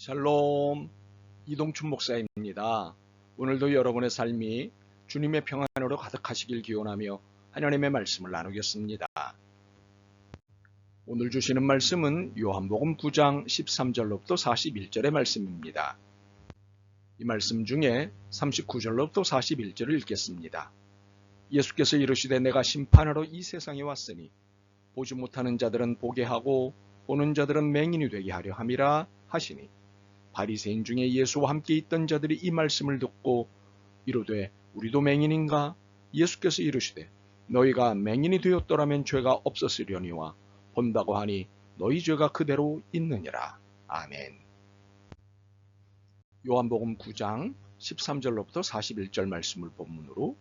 샬롬, 이동춘 목사입니다. 오늘도 여러분의 삶이 주님의 평안으로 가득하시길 기원하며 하나님의 말씀을 나누겠습니다. 오늘 주시는 말씀은 요한복음 9장 13절로부터 41절의 말씀입니다. 이 말씀 중에 39절로부터 41절을 읽겠습니다. 예수께서 이르시되 내가 심판하러 이 세상에 왔으니 보지 못하는 자들은 보게 하고 보는 자들은 맹인이 되게 하려 함이라 하시니 바리새인 중에 예수와 함께 있던 자들이 이 말씀을 듣고 이르되 우리도 맹인인가? 예수께서 이르시되 너희가 맹인이 되었더라면 죄가 없었으려니와 본다고 하니 너희 죄가 그대로 있느니라. 아멘. 요한복음 9장 13절로부터 41절 말씀을 본문으로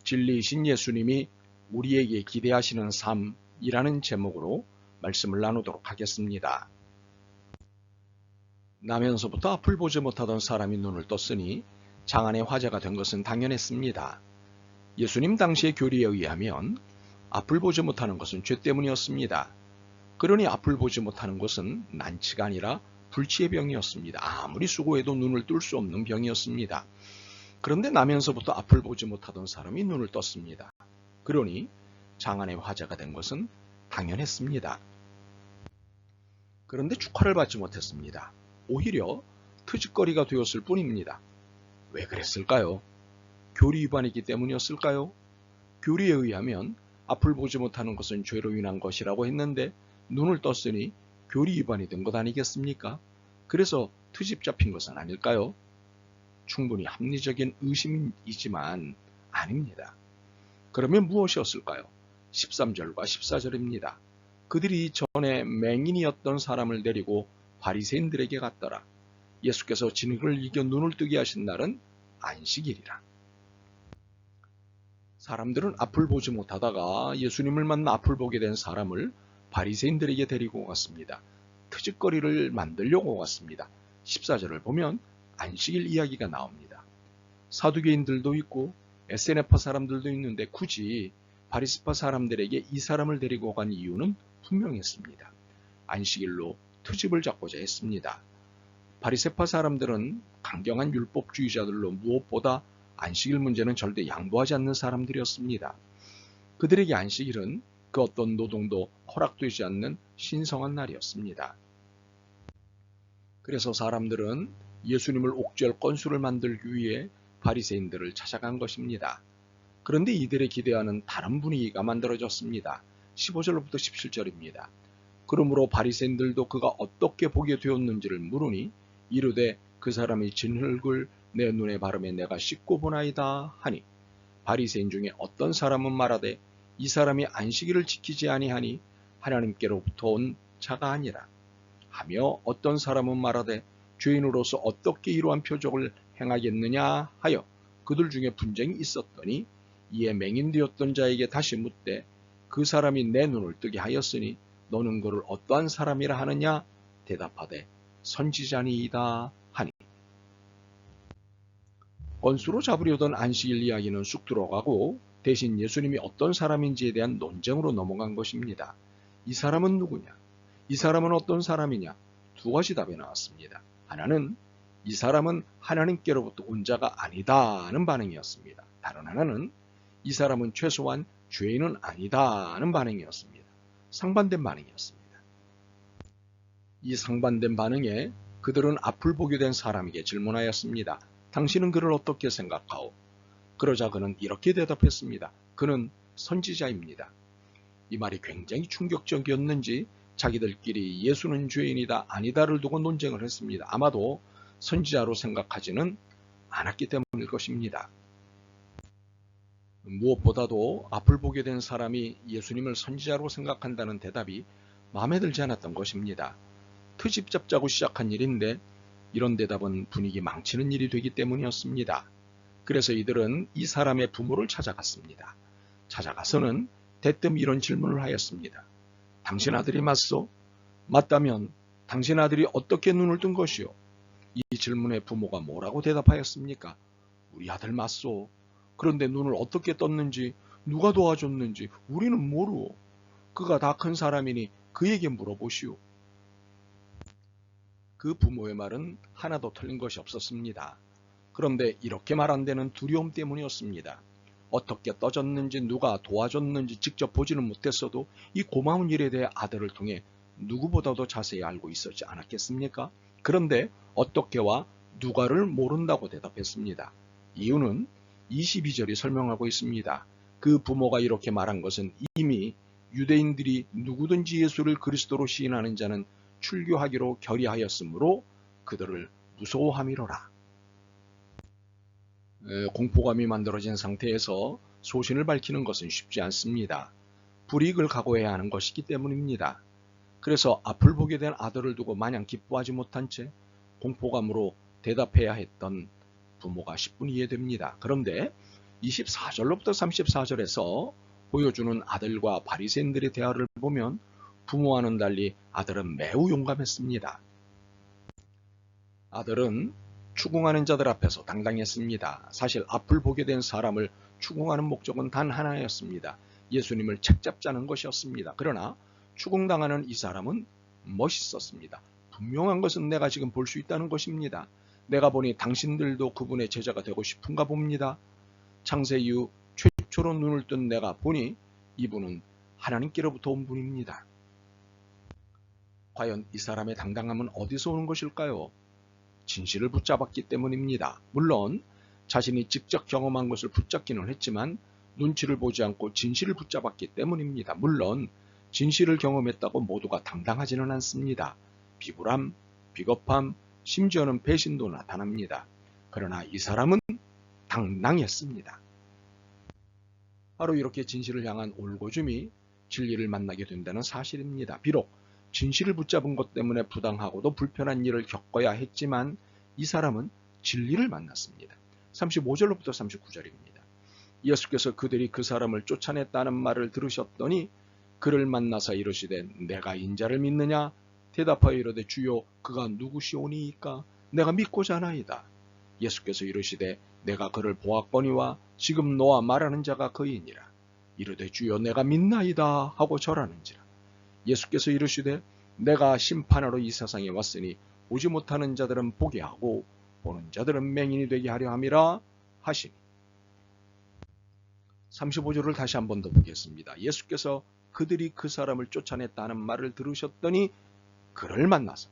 진리이신 예수님이 우리에게 기대하시는 삶이라는 제목으로 말씀을 나누도록 하겠습니다. 나면서부터 앞을 보지 못하던 사람이 눈을 떴으니 장안의 화제가 된 것은 당연했습니다. 예수님 당시의 교리에 의하면 앞을 보지 못하는 것은 죄 때문이었습니다. 그러니 앞을 보지 못하는 것은 난치가 아니라 불치의 병이었습니다. 아무리 수고해도 눈을 뜰 수 없는 병이었습니다. 그런데 나면서부터 앞을 보지 못하던 사람이 눈을 떴습니다. 그러니 장안의 화제가 된 것은 당연했습니다. 그런데 축하를 받지 못했습니다. 오히려 트집거리가 되었을 뿐입니다. 왜 그랬을까요? 교리 위반이기 때문이었을까요? 교리에 의하면 앞을 보지 못하는 것은 죄로 인한 것이라고 했는데 눈을 떴으니 교리 위반이 된 것 아니겠습니까? 그래서 트집 잡힌 것은 아닐까요? 충분히 합리적인 의심이지만 아닙니다. 그러면 무엇이었을까요? 13절과 14절입니다. 그들이 전에 맹인이었던 사람을 데리고 바리새인들에게 갔더라. 예수께서 진흙을 이겨 눈을 뜨게 하신 날은 안식일이라. 사람들은 앞을 보지 못하다가 예수님을 만나 앞을 보게 된 사람을 바리새인들에게 데리고 갔습니다. 트집거리를 만들려고 갔습니다. 14절을 보면 안식일 이야기가 나옵니다. 사두개인들도 있고 에세네파 사람들도 있는데 굳이 바리새파 사람들에게 이 사람을 데리고 간 이유는 분명했습니다. 안식일로 트집을 잡고자 했습니다. 바리새파 사람들은 강경한 율법주의자들로 무엇보다 안식일 문제는 절대 양보하지 않는 사람들이었습니다. 그들에게 안식일은 그 어떤 노동도 허락되지 않는 신성한 날이었습니다. 그래서 사람들은 예수님을 옥죄할 건수를 만들기 위해 바리새인들을 찾아간 것입니다. 그런데 이들의 기대와는 다른 분위기가 만들어졌습니다. 15절로부터 17절입니다. 그러므로 바리새인들도 그가 어떻게 보게 되었는지를 물으니 이르되 그 사람이 진흙을 내 눈에 바르매 내가 씻고 보나이다 하니 바리새인 중에 어떤 사람은 말하되 이 사람이 안식일을 지키지 아니하니 하나님께로부터 온 자가 아니라 하며 어떤 사람은 말하되 죄인으로서 어떻게 이러한 표적을 행하겠느냐 하여 그들 중에 분쟁이 있었더니 이에 맹인되었던 자에게 다시 묻되 그 사람이 내 눈을 뜨게 하였으니 너는 그를 어떠한 사람이라 하느냐? 대답하되 선지자니이다 하니. 건수로 잡으려던 안식일 이야기는 쑥 들어가고 대신 예수님이 어떤 사람인지에 대한 논쟁으로 넘어간 것입니다. 이 사람은 누구냐? 이 사람은 어떤 사람이냐? 두 가지 답이 나왔습니다. 하나는 이 사람은 하나님께로부터 온 자가 아니다는 반응이었습니다. 다른 하나는 이 사람은 최소한 죄인은 아니다는 반응이었습니다. 상반된 반응이었습니다. 이 상반된 반응에 그들은 앞을 보게 된 사람에게 질문하였습니다. 당신은 그를 어떻게 생각하오? 그러자 그는 이렇게 대답했습니다. 그는 선지자입니다. 이 말이 굉장히 충격적이었는지 자기들끼리 예수는 죄인이다 아니다를 두고 논쟁을 했습니다. 아마도 선지자로 생각하지는 않았기 때문일 것입니다. 무엇보다도 앞을 보게 된 사람이 예수님을 선지자로 생각한다는 대답이 마음에 들지 않았던 것입니다. 트집 잡자고 시작한 일인데 이런 대답은 분위기 망치는 일이 되기 때문이었습니다. 그래서 이들은 이 사람의 부모를 찾아갔습니다. 찾아가서는 대뜸 이런 질문을 하였습니다. 당신 아들이 맞소? 맞다면 당신 아들이 어떻게 눈을 뜬 것이오? 이 질문에 부모가 뭐라고 대답하였습니까? 우리 아들 맞소. 그런데 눈을 어떻게 떴는지 누가 도와줬는지 우리는 모르오. 그가 다 큰 사람이니 그에게 물어보시오. 그 부모의 말은 하나도 틀린 것이 없었습니다. 그런데 이렇게 말한 데는 두려움 때문이었습니다. 어떻게 떠졌는지 누가 도와줬는지 직접 보지는 못했어도 이 고마운 일에 대해 아들을 통해 누구보다도 자세히 알고 있었지 않았겠습니까? 그런데 어떻게와 누가를 모른다고 대답했습니다. 이유는 22절이 설명하고 있습니다. 그 부모가 이렇게 말한 것은 이미 유대인들이 누구든지 예수를 그리스도로 시인하는 자는 출교하기로 결의하였으므로 그들을 무서워함이로라. 공포감이 만들어진 상태에서 소신을 밝히는 것은 쉽지 않습니다. 불이익을 각오해야 하는 것이기 때문입니다. 그래서 앞을 보게 된 아들을 두고 마냥 기뻐하지 못한 채 공포감으로 대답해야 했던 부모가 10분 이해됩니다. 그런데 24절로부터 34절에서 보여주는 아들과 바리새인들의 대화를 보면 부모와는 달리 아들은 매우 용감했습니다. 아들은 추궁하는 자들 앞에서 당당했습니다. 사실 앞을 보게 된 사람을 추궁하는 목적은 단 하나였습니다. 예수님을 책잡자는 것이었습니다. 그러나 추궁당하는 이 사람은 멋있었습니다. 분명한 것은 내가 지금 볼 수 있다는 것입니다. 내가 보니 당신들도 그분의 제자가 되고 싶은가 봅니다. 창세 이후 최초로 눈을 뜬 내가 보니 이분은 하나님께로부터 온 분입니다. 과연 이 사람의 당당함은 어디서 오는 것일까요? 진실을 붙잡았기 때문입니다. 물론 자신이 직접 경험한 것을 붙잡기는 했지만 눈치를 보지 않고 진실을 붙잡았기 때문입니다. 물론 진실을 경험했다고 모두가 당당하지는 않습니다. 비굴함, 비겁함, 심지어는 배신도 나타납니다. 그러나 이 사람은 당당했습니다. 바로 이렇게 진실을 향한 올고줌이 진리를 만나게 된다는 사실입니다. 비록 진실을 붙잡은 것 때문에 부당하고도 불편한 일을 겪어야 했지만 이 사람은 진리를 만났습니다. 35절로부터 39절입니다. 예수께서 그들이 그 사람을 쫓아냈다는 말을 들으셨더니 그를 만나사 이르시되 내가 인자를 믿느냐? 대답하여 이르되 주여 그가 누구시오니이까? 내가 믿고자 하나이다. 예수께서 이르시되 내가 그를 보았거니와 지금 너와 말하는 자가 그이니라. 이르되 주여 내가 믿나이다 하고 절하는지라. 예수께서 이르시되 내가 심판하러 이 세상에 왔으니 보지 못하는 자들은 보게 하고 보는 자들은 맹인이 되게 하려 함이라 하시니. 35절을 다시 한 번 더 보겠습니다. 예수께서 그들이 그 사람을 쫓아냈다는 말을 들으셨더니 그를 만나서.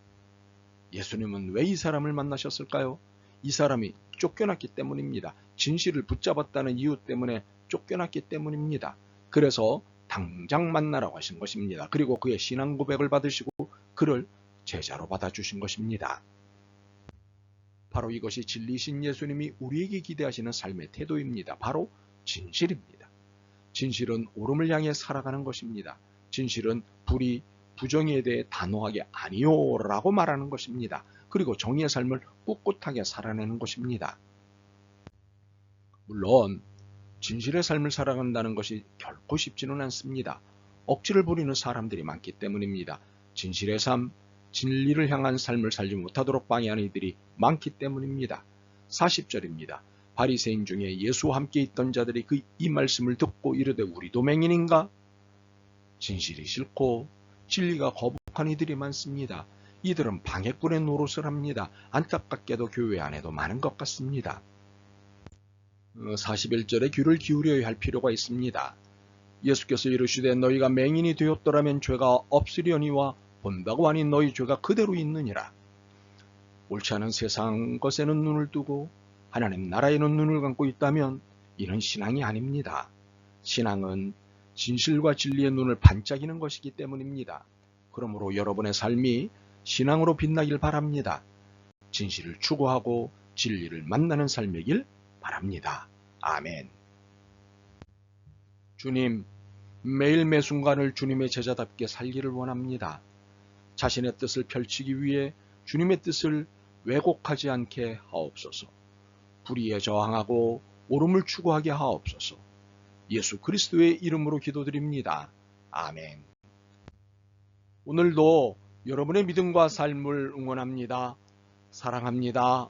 예수님은 왜 이 사람을 만나셨을까요? 이 사람이 쫓겨났기 때문입니다. 진실을 붙잡았다는 이유 때문에 쫓겨났기 때문입니다. 그래서 당장 만나라고 하신 것입니다. 그리고 그의 신앙 고백을 받으시고 그를 제자로 받아주신 것입니다. 바로 이것이 진리신 예수님이 우리에게 기대하시는 삶의 태도입니다. 바로 진실입니다. 진실은 옳음을 향해 살아가는 것입니다. 진실은 불의, 부정에 대해 단호하게 아니요라고 말하는 것입니다. 그리고 정의의 삶을 꿋꿋하게 살아내는 것입니다. 물론 진실의 삶을 살아간다는 것이 결코 쉽지는 않습니다. 억지를 부리는 사람들이 많기 때문입니다. 진실의 삶, 진리를 향한 삶을 살지 못하도록 방해하는 이들이 많기 때문입니다. 40절입니다. 바리새인 중에 예수와 함께 있던 자들이 이 말씀을 듣고 이르되 우리도 맹인인가? 진실이 싫고 진리가 거북한 이들이 많습니다. 이들은 방해꾼의 노릇을 합니다. 안타깝게도 교회 안에도 많은 것 같습니다. 41절에 귀를 기울여야 할 필요가 있습니다. 예수께서 이르시되 너희가 맹인이 되었더라면 죄가 없으려니와 본다고 하니 너희 죄가 그대로 있느니라. 옳지 않은 세상 것에는 눈을 뜨고 하나님 나라에는 눈을 감고 있다면 이는 신앙이 아닙니다. 신앙은 진실과 진리의 눈을 반짝이는 것이기 때문입니다. 그러므로 여러분의 삶이 신앙으로 빛나길 바랍니다. 진실을 추구하고 진리를 만나는 삶이길 바랍니다. 아멘. 주님, 매일 매 순간을 주님의 제자답게 살기를 원합니다. 자신의 뜻을 펼치기 위해 주님의 뜻을 왜곡하지 않게 하옵소서. 불의에 저항하고 옳음을 추구하게 하옵소서. 예수 그리스도의 이름으로 기도드립니다. 아멘. 오늘도 여러분의 믿음과 삶을 응원합니다. 사랑합니다.